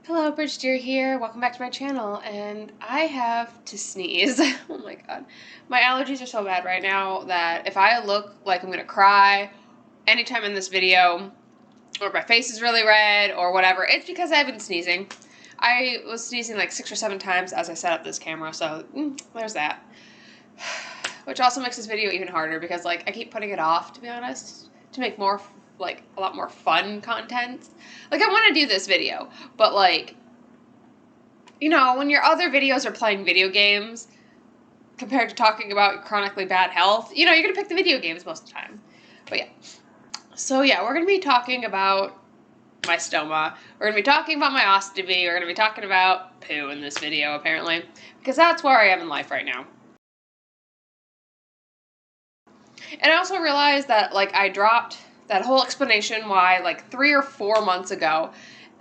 Hello, Bridge Deer here. Welcome back to my channel, and I have to sneeze. Oh my god. My allergies are so bad right now that if I look like I'm gonna cry anytime in this video, or my face is really red, or whatever, it's because I've been sneezing. I was sneezing like 6 or 7 times as I set up this camera, so there's that. Which also makes this video even harder because like I keep putting it off, to be honest, to make more like a lot more fun content. Like I want to do this video, but like, you know, when your other videos are playing video games compared to talking about chronically bad health, you know, you're gonna pick the video games most of the time. But yeah. So yeah, we're gonna be talking about my stoma. We're gonna be talking about my ostomy. We're gonna be talking about poo in this video, apparently, because that's where I am in life right now. And I also realized that, like, I dropped that whole explanation why, like, 3 or 4 months ago,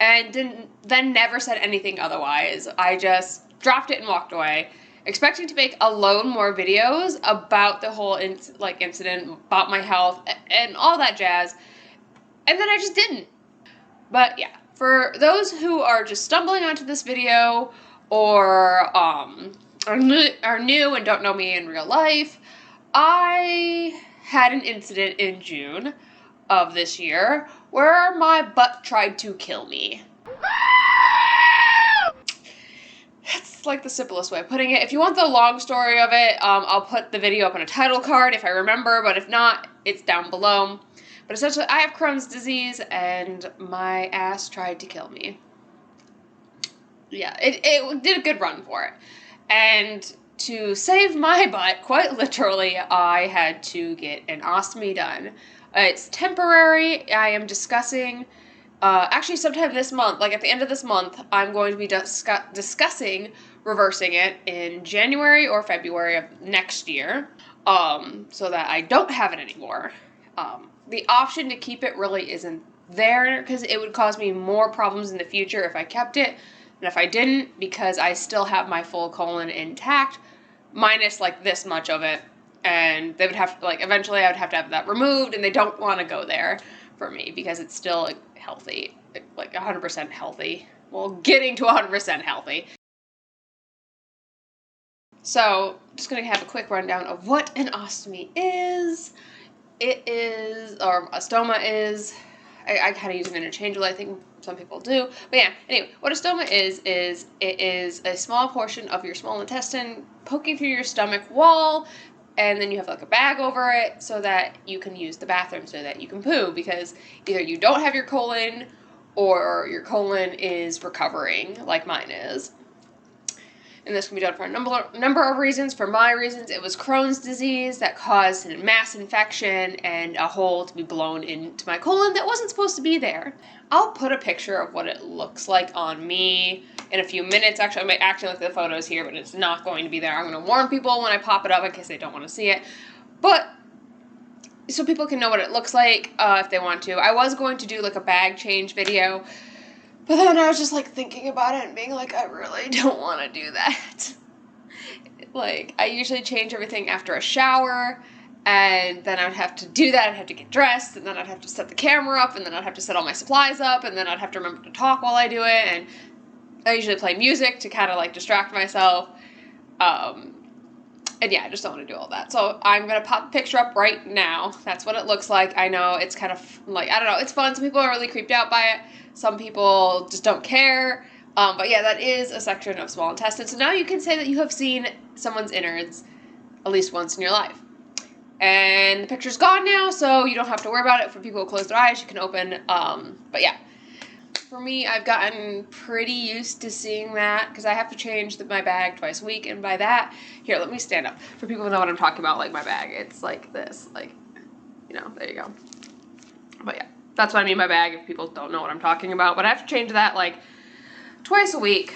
and then never said anything otherwise. I just dropped it and walked away, expecting to make alone more videos about the whole, incident, about my health, and all that jazz, and then I just didn't. But, yeah, for those who are just stumbling onto this video, or, are new and don't know me in real life, I had an incident in June of this year where my butt tried to kill me. That's like the simplest way of putting it. If you want the long story of it, I'll put the video up on a title card if I remember, but if not, it's down below. But essentially, I have Crohn's disease, and my ass tried to kill me. Yeah, it did a good run for it. And to save my butt, quite literally, I had to get an ostomy done. It's temporary. I am discussing, actually sometime this month, like at the end of this month, I'm going to be discussing reversing it in January or February of next year, so that I don't have it anymore. The option to keep it really isn't there because it would cause me more problems in the future if I kept it than if I didn't, because I still have my full colon intact, minus like this much of it, and they would have to, like, eventually I would have to have that removed, and they don't want to go there for me because it's still like, healthy, like 100% healthy. Well, getting to 100% healthy. So, just gonna have a quick rundown of what an ostomy is. It is, or a stoma is, I kind of use them interchangeably, I think some people do. But yeah, anyway, what a stoma is it is a small portion of your small intestine poking through your stomach wall, and then you have like a bag over it so that you can use the bathroom, so that you can poo, because either you don't have your colon or your colon is recovering, like mine is. And this can be done for a number of reasons. For my reasons, it was Crohn's disease that caused a mass infection and a hole to be blown into my colon that wasn't supposed to be there. I'll put a picture of what it looks like on me in a few minutes. Actually, I might actually look at the photos here, but it's not going to be there. I'm going to warn people when I pop it up in case they don't want to see it. But so people can know what it looks like if they want to. I was going to do like a bag change video, but then I was just, like, thinking about it and being like, I really don't want to do that. Like, I usually change everything after a shower, and then I would have to do that. I'd have to get dressed, and then I'd have to set the camera up, and then I'd have to set all my supplies up, and then I'd have to remember to talk while I do it, and I usually play music to kind of, like, distract myself. And yeah, I just don't want to do all that. So I'm going to pop a picture up right now. That's what it looks like. I know it's kind of like, I don't know, it's fun. Some people are really creeped out by it. Some people just don't care. But yeah, that is a section of small intestine. So now you can say that you have seen someone's innards at least once in your life. And the picture's gone now, so you don't have to worry about it. For people who close their eyes, you can open. But yeah. For me, I've gotten pretty used to seeing that because I have to change my bag twice a week, and by that, here, let me stand up. For people who know what I'm talking about, like my bag, it's like this, like, you know, there you go. But yeah, that's what I mean by bag if people don't know what I'm talking about, but I have to change that like twice a week.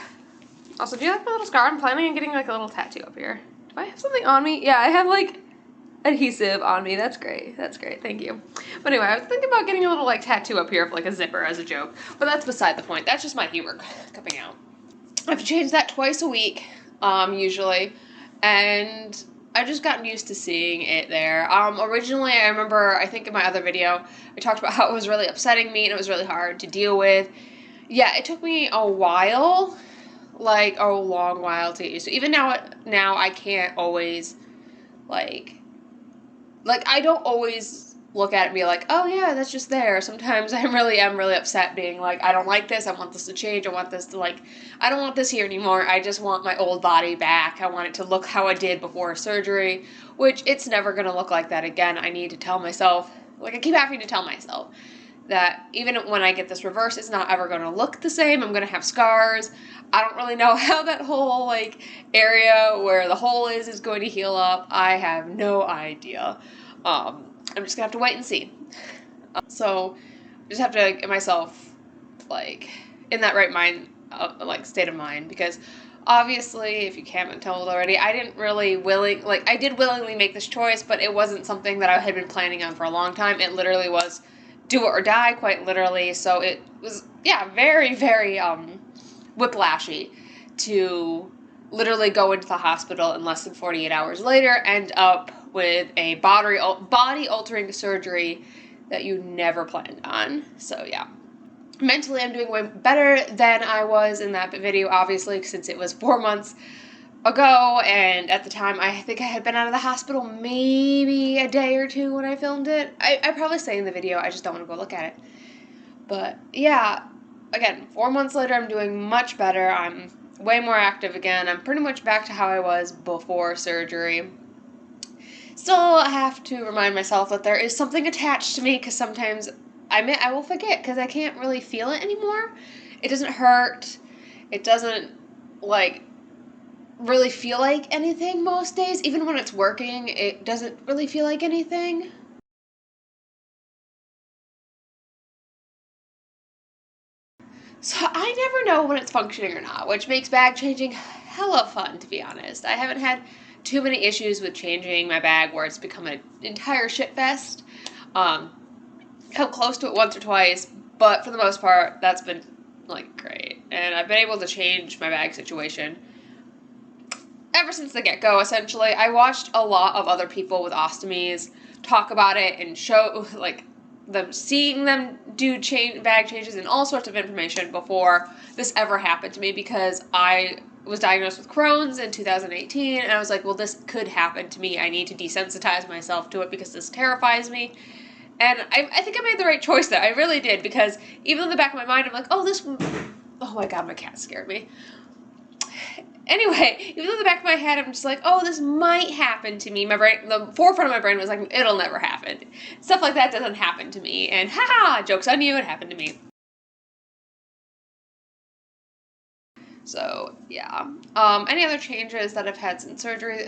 Also, do you like my little scar? I'm planning on getting like a little tattoo up here. Do I have something on me? Yeah, I have like adhesive on me. That's great. That's great. Thank you. But anyway, I was thinking about getting a little like tattoo up here for like a zipper as a joke, but that's beside the point. That's just my humor coming out. I have to change that twice a week, usually, and I've just gotten used to seeing it there. Originally, I remember, I think in my other video, I talked about how it was really upsetting me and it was really hard to deal with. Yeah, it took me a while, like a long while to get used to. Even now I can't always like I don't always look at it and be like, oh yeah, that's just there. Sometimes I really am really upset, being like, I don't like this. I want this to change. I want this to I don't want this here anymore. I just want my old body back. I want it to look how it did before surgery, which it's never gonna look like that again. I need to tell myself, I keep having to tell myself that even when I get this reversed, it's not ever gonna look the same. I'm gonna have scars. I don't really know how that whole area where the hole is going to heal up. I have no idea. I'm just gonna have to wait and see. So I just have to get myself in that right mind, state of mind, because obviously, if you haven't told already, I didn't really I did willingly make this choice, but it wasn't something that I had been planning on for a long time. It literally was do it or die, quite literally. So it was, yeah, very, very whiplashy to literally go into the hospital and less than 48 hours later end up with a body-altering surgery that you never planned on. So yeah. Mentally, I'm doing way better than I was in that video, obviously, since it was 4 months ago, and at the time, I think I had been out of the hospital maybe a day or two when I filmed it. I probably say in the video, I just don't want to go look at it. But yeah, again, 4 months later, I'm doing much better. I'm way more active again. I'm pretty much back to how I was before surgery. Still, I have to remind myself that there is something attached to me, because sometimes I will forget, because I can't really feel it anymore. It doesn't hurt. It doesn't, really feel like anything most days. Even when it's working, it doesn't really feel like anything. So I never know when it's functioning or not, which makes bag changing hella fun, to be honest. I haven't had too many issues with changing my bag where it's become an entire shit fest. Come close to it once or twice, but for the most part, that's been great. And I've been able to change my bag situation ever since the get-go, essentially. I watched a lot of other people with ostomies talk about it and show, seeing them do bag changes and all sorts of information before this ever happened to me, because I was diagnosed with Crohn's in 2018, and I was like, well, this could happen to me. I need to desensitize myself to it because this terrifies me. And I think I made the right choice there. I really did, because even in the back of my mind, I'm like, oh my god, my cat scared me. Anyway, even in the back of my head, I'm just like, oh, this might happen to me. My brain, the forefront of my brain was like, it'll never happen. Stuff like that doesn't happen to me. And haha, joke's on you, it happened to me. So, yeah. Any other changes that I've had since surgery,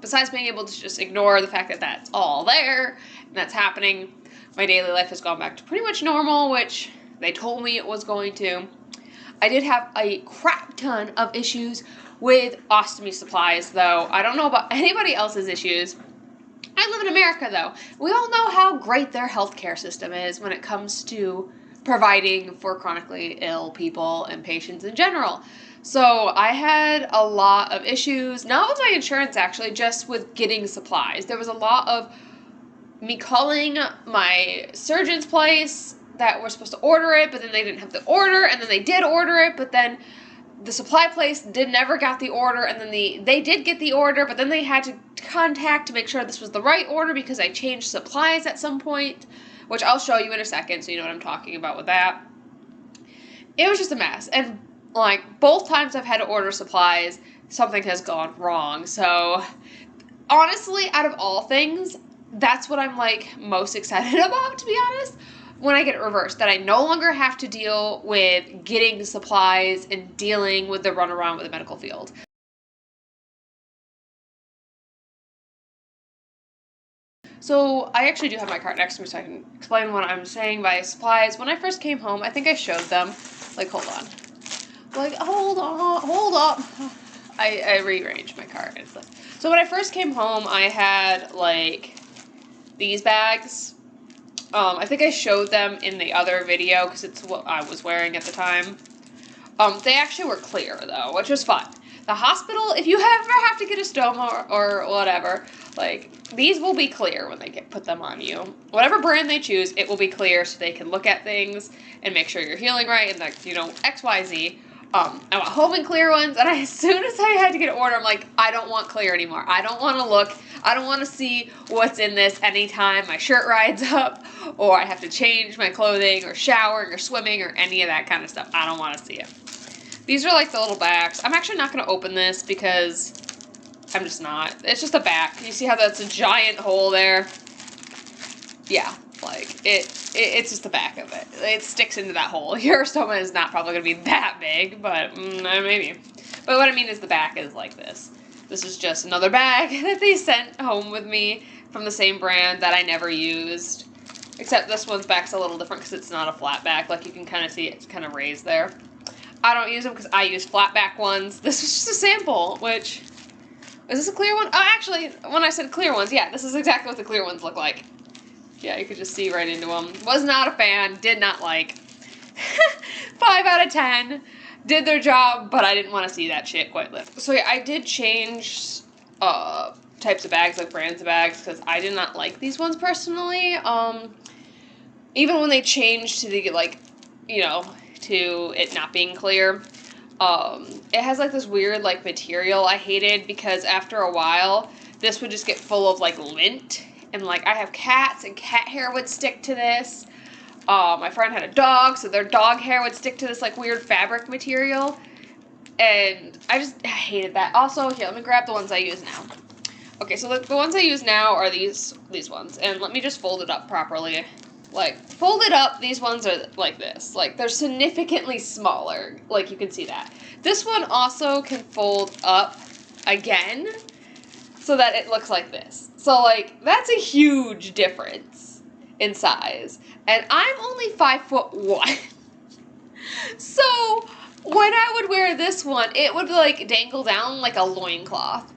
besides being able to just ignore the fact that that's all there and that's happening, my daily life has gone back to pretty much normal, which they told me it was going to. I did have a crap ton of issues with ostomy supplies, though. I don't know about anybody else's issues. I live in America, though. We all know how great their healthcare system is when it comes to providing for chronically ill people and patients in general. So I had a lot of issues, not with my insurance actually, just with getting supplies. There was a lot of me calling my surgeon's place that were supposed to order it, but then they didn't have the order, and then they did order it, but then the supply place never got the order, and then they did get the order, but then they had to contact to make sure this was the right order because I changed supplies at some point, which I'll show you in a second so you know what I'm talking about with that. It was just a mess, and both times I've had to order supplies, something has gone wrong. So honestly, out of all things, that's what I'm most excited about, to be honest, when I get it reversed, that I no longer have to deal with getting supplies and dealing with the runaround with the medical field. So I actually do have my cart next to me so I can explain what I'm saying by supplies. When I first came home, I think I showed them. Hold on. Hold up. I rearranged my cart. So when I first came home, I had these bags. I think I showed them in the other video because it's what I was wearing at the time. They actually were clear though, which was fun. The hospital, if you ever have to get a stoma or whatever, these will be clear when they put them on you. Whatever brand they choose, it will be clear so they can look at things and make sure you're healing right and like, you know, XYZ. I want home and clear ones, and as soon as I had to get an order, I'm like, I don't want clear anymore. I don't want to look. I don't want to see what's in this anytime my shirt rides up, or I have to change my clothing, or showering, or swimming, or any of that kind of stuff. I don't want to see it. These are like the little bags. I'm actually not going to open this because I'm just not. It's just a back. You see how that's a giant hole there? Yeah, like, it's just the back of it. It sticks into that hole. Your stoma is not probably going to be that big, but maybe. But what I mean is the back is like this. This is just another bag that they sent home with me from the same brand that I never used. Except this one's back's a little different because it's not a flat back. Like, you can kind of see it's kind of raised there. I don't use them because I use flat back ones. This is just a sample, which... Is this a clear one? Oh, actually, when I said clear ones, yeah, this is exactly what the clear ones look like. Yeah, you could just see right into them. Was not a fan, did not like. 5 out of 10. Did their job, but I didn't want to see that shit quite lift. So yeah, I did change types of bags, like brands of bags, because I did not like these ones personally. Even when they changed to the, like, you know, to it not being clear, it has like this weird like material I hated because after a while, this would just get full of like lint. And, like, I have cats, and cat hair would stick to this. My friend had a dog, so their dog hair would stick to this, like, weird fabric material. And I hated that. Also, here, let me grab the ones I use now. Okay, so the ones I use now are these ones. And let me just fold it up properly. Like, folded up, these ones are like this. Like, they're significantly smaller. Like, you can see that. This one also can fold up again so that it looks like this. So, like, that's a huge difference in size. And I'm only 5'1". So, when I would wear this one, it would, like, dangle down like a loincloth.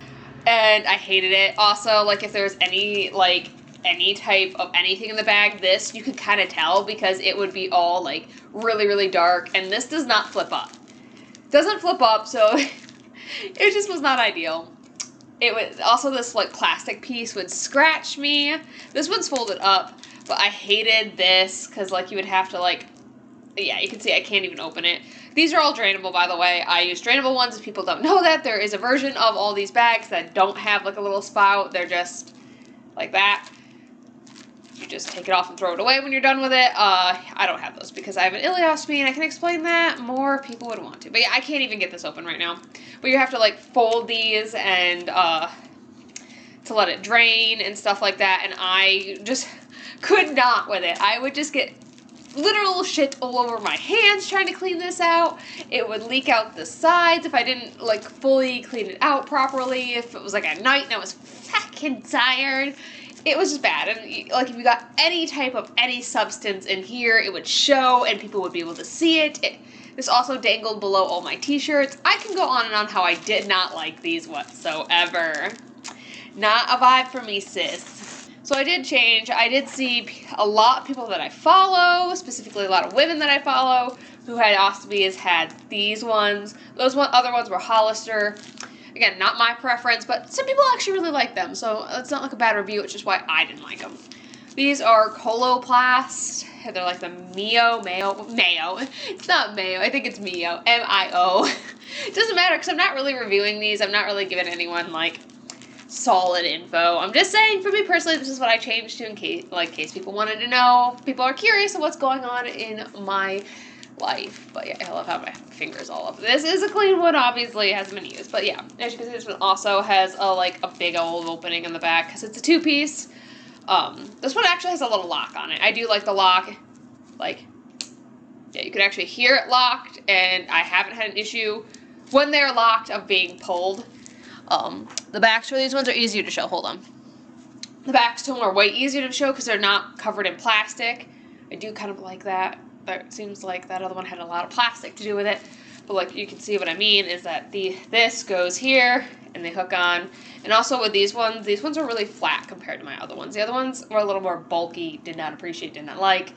And I hated it. Also, like, if there's any, like, any type of anything in the bag, this, you could kind of tell because it would be all, like, really, really dark. And this does not flip up. Doesn't flip up, so it just was not ideal. It was also this like plastic piece would scratch me. This one's folded up, but I hated this because like you would have to like, yeah, you can see I can't even open it. These are all drainable, by the way. I use drainable ones. If people don't know that, there is a version of all these bags that don't have like a little spout. They're just like that. You just take it off and throw it away when you're done with it. I don't have those because I have an ileostomy, and I can explain that more if people would want to. But yeah, I can't even get this open right now. But you have to like fold these and to let it drain and stuff like that, and I just could not with it. I would just get literal shit all over my hands trying to clean this out. It would leak out the sides if I didn't like fully clean it out properly. If it was like at night and I was fucking tired. It was just bad, and like if you got any type of any substance in here, it would show, and people would be able to see it. This also dangled below all my t-shirts. I can go on and on how I did not like these whatsoever. Not a vibe for me, sis. So I did change. I did see a lot of people that I follow, specifically a lot of women that I follow, who had ostomies had these ones. Those other ones were Hollister. Again, not my preference, but some people actually really like them, so it's not like a bad review, it's just why I didn't like them. These are Coloplast. They're like the Mayo. It's not Mayo, I think it's Mio, M-I-O. It doesn't matter, because I'm not really reviewing these. I'm not really giving anyone, like, solid info. I'm just saying, for me personally, this is what I changed to in case people wanted to know. People are curious of what's going on in my life. But yeah, I love how my finger's all up. This is a clean one, obviously. It hasn't been used. But yeah, as you can see, this one also has a big old opening in the back because it's a 2-piece. This one actually has a little lock on it. I do like the lock. Like, yeah, you can actually hear it locked, and I haven't had an issue when they're locked of being pulled. The backs for these ones are easier to show. Hold on. The backs to them are way easier to show because they're not covered in plastic. I do kind of like that. But it seems like that other one had a lot of plastic to do with it. But like you can see what I mean is that this goes here and they hook on. And also with these ones are really flat compared to my other ones. The other ones were a little more bulky, did not appreciate, did not like.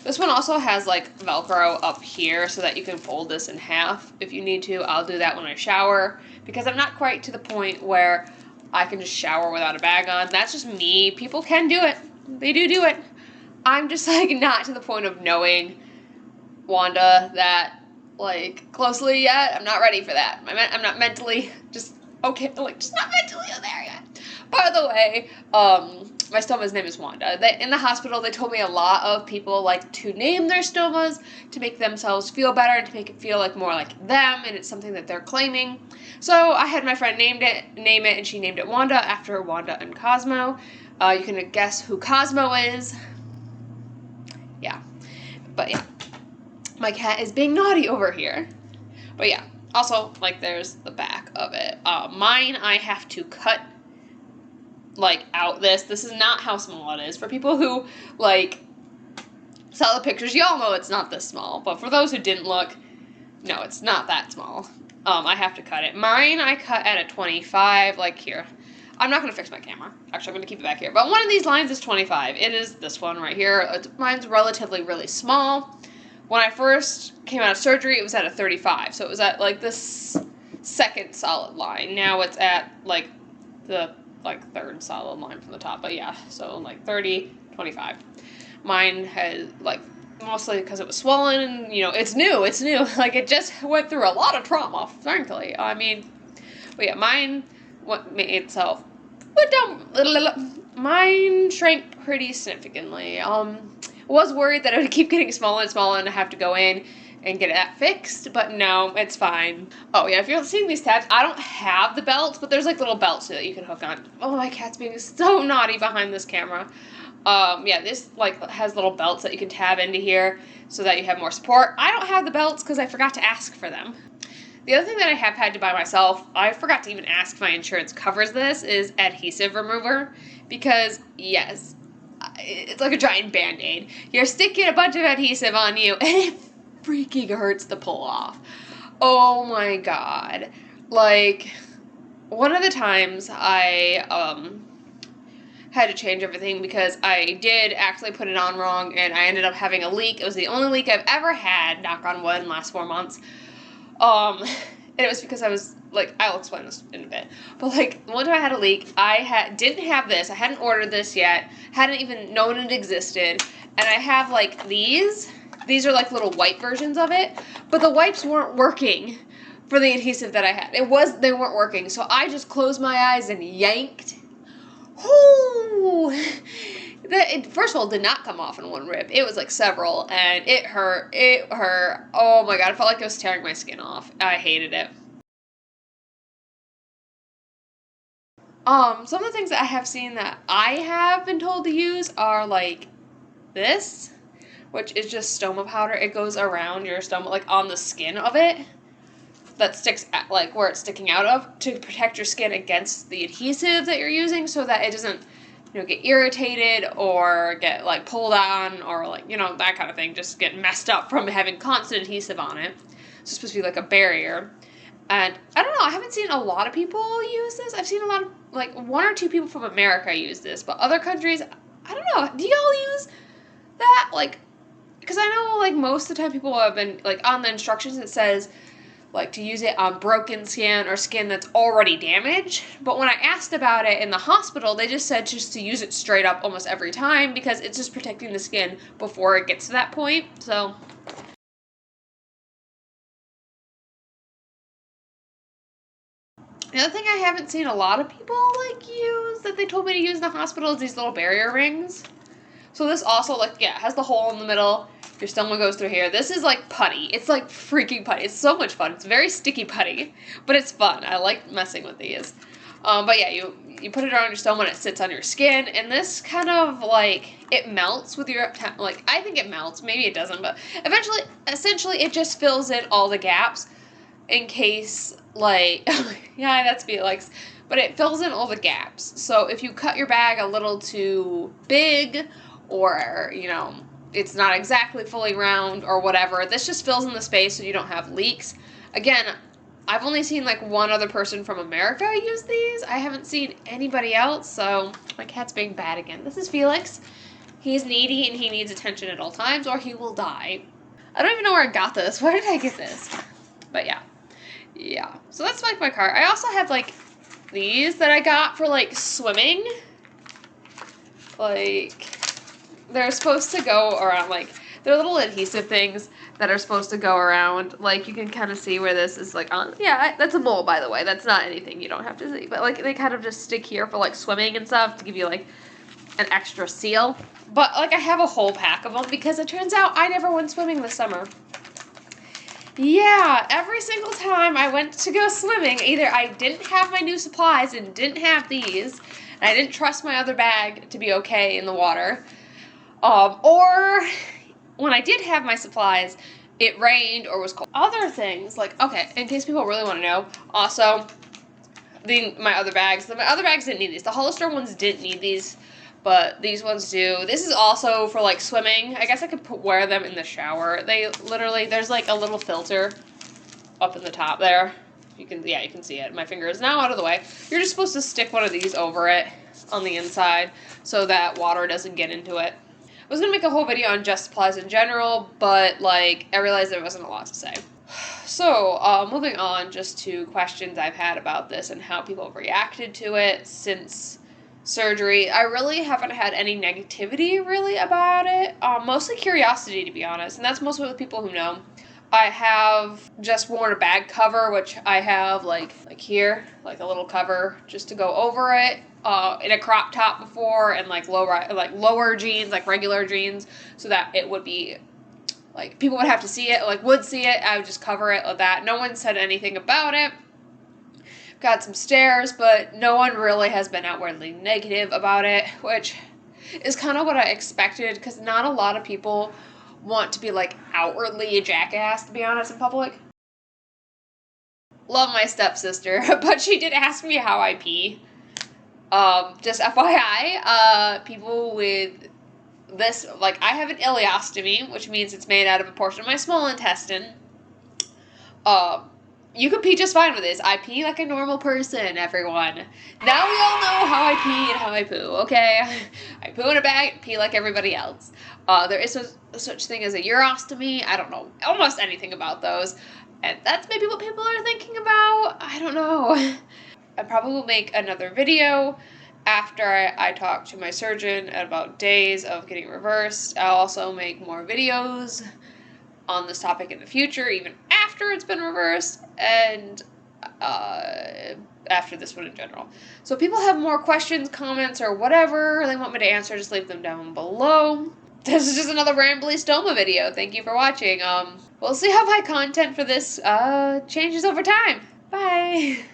This one also has like Velcro up here so that you can fold this in half if you need to. I'll do that when I shower because I'm not quite to the point where I can just shower without a bag on. That's just me. People can do it. They do it. I'm just like not to the point of knowing Wanda that like closely yet. I'm not ready for that. I'm not mentally just okay, like just not mentally there yet. By the way, my stoma's name is Wanda. In the hospital, they told me a lot of people like to name their stomas to make themselves feel better and to make it feel like more like them, and it's something that they're claiming. So I had my friend name it, and she named it Wanda after Wanda and Cosmo. You can guess who Cosmo is. Yeah, but yeah, my cat is being naughty over here. But yeah, also like there's the back of it. Mine I have to cut like out this. This is not how small it is. For people who like saw the pictures, y'all know it's not this small. But for those who didn't look, no, it's not that small. I have to cut it. Mine I cut at a 25, like here. I'm not going to fix my camera. Actually, I'm going to keep it back here. But one of these lines is 25. It is this one right here. Mine's relatively really small. When I first came out of surgery, it was at a 35. So it was at like this second solid line. Now it's at like the third solid line from the top. But yeah, so like 30, 25. Mine has like mostly because it was swollen and, you know, it's new. Like it just went through a lot of trauma, frankly. I mean, but yeah, mine itself went down. Mine shrank pretty significantly. Was worried that it would keep getting smaller and smaller and I have to go in and get that fixed, but no, it's fine. Oh yeah, if you're seeing these tabs, I don't have the belts, but there's like little belts that you can hook on. Oh, my cat's being so naughty behind this camera. Yeah, this like has little belts that you can tab into here so that you have more support. I don't have the belts because I forgot to ask for them. The other thing that I have had to buy myself, I forgot to even ask if my insurance covers this, is adhesive remover. Because, yes, it's like a giant Band-Aid. You're sticking a bunch of adhesive on you, and it freaking hurts to pull off. Oh my god. Like, one of the times I had to change everything because I did actually put it on wrong, and I ended up having a leak. It was the only leak I've ever had, knock on wood, in the last 4 months. And it was because I was, like, I'll explain this in a bit. But, like, one time I had a leak. Didn't have this. I hadn't ordered this yet. Hadn't even known it existed. And I have, like, these. These are, like, little white versions of it. But the wipes weren't working for the adhesive that I had. They weren't working. So I just closed my eyes and yanked. Ooh! It, first of all, did not come off in one rip. It was like several, and it hurt. It hurt. Oh my god, I felt like I was tearing my skin off. I hated it. Some of the things that I have seen that I have been told to use are like this, which is just stoma powder. It goes around your stoma, like on the skin of it, that sticks at, like where it's sticking out of, to protect your skin against the adhesive that you're using so that it doesn't, you know, get irritated or get like pulled on or like, you know, that kind of thing, just get messed up from having constant adhesive on it. So it's supposed to be like a barrier. And I don't know, I haven't seen a lot of people use this. I've seen a lot of, like, 1 or 2 people from America use this, but other countries, I don't know. Do y'all use that? Like, because I know, like, most of the time people have been, like, on the instructions it says, like, to use it on broken skin or skin that's already damaged. But when I asked about it in the hospital, they just said just to use it straight up almost every time because it's just protecting the skin before it gets to that point. So the other thing I haven't seen a lot of people, like, use that they told me to use in the hospital is these little barrier rings. So this also, like, yeah, has the hole in the middle. Your stoma goes through here. This is like putty. It's like freaking putty. It's so much fun. It's very sticky putty, but it's fun. I like messing with these. But yeah, you put it around your stoma and it sits on your skin, and this kind of, like, it melts with your, like, I think it melts. Maybe it doesn't, but essentially it just fills in all the gaps in case, like, yeah, that's Felix, but it fills in all the gaps. So if you cut your bag a little too big, or, you know, it's not exactly fully round or whatever, this just fills in the space so you don't have leaks. Again, I've only seen like 1 other person from America use these. I haven't seen anybody else, so my cat's being bad again. This is Felix. He's needy and he needs attention at all times or he will die. I don't even know where I got this. Where did I get this? But yeah. Yeah. So that's like my cart. I also have like these that I got for like swimming. Like they're supposed to go around, like they're little adhesive things that are supposed to go around. Like you can kind of see where this is like on. Yeah, that's a mole, by the way. That's not anything you don't have to see. But like they kind of just stick here for like swimming and stuff to give you like an extra seal. But like I have a whole pack of them because it turns out I never went swimming this summer. Yeah, every single time I went to go swimming, either I didn't have my new supplies and didn't have these, and I didn't trust my other bag to be okay in the water, or when I did have my supplies, it rained or was cold. Other things, like, okay, in case people really want to know, also, my other bags didn't need these. The Hollister ones didn't need these, but these ones do. This is also for, like, swimming. I guess I could wear them in the shower. They literally, there's, like, a little filter up in the top there. You can see it. My finger is now out of the way. You're just supposed to stick one of these over it on the inside so that water doesn't get into it. I was going to make a whole video on just supplies in general, but, like, I realized there wasn't a lot to say. So, moving on just to questions I've had about this and how people have reacted to it since surgery. I really haven't had any negativity really about it. Mostly curiosity, to be honest, and that's mostly with people who know. I have just worn a bag cover, which I have like here, like a little cover just to go over it. In a crop top before, and like lower jeans, like regular jeans, so that it would be like people would have to see it, like would see it. I would just cover it like that. No one said anything about it. Got some stares, but no one really has been outwardly negative about it, which is kind of what I expected, because not a lot of people want to be like outwardly a jackass, to be honest, in public. Love my stepsister, but she did ask me how I pee. Just FYI, people with this, like, I have an ileostomy, which means it's made out of a portion of my small intestine. You can pee just fine with this. I pee like a normal person, everyone. Now we all know how I pee and how I poo, okay? I poo in a bag and pee like everybody else. There is such thing as a urostomy. I don't know almost anything about those. And that's maybe what people are thinking about. I don't know. I probably will make another video after I talk to my surgeon about days of getting reversed. I'll also make more videos on this topic in the future, even after it's been reversed, and after this one in general. So if people have more questions, comments, or whatever they want me to answer, just leave them down below. This is just another rambly stoma video. Thank you for watching. We'll see how my content for this changes over time. Bye!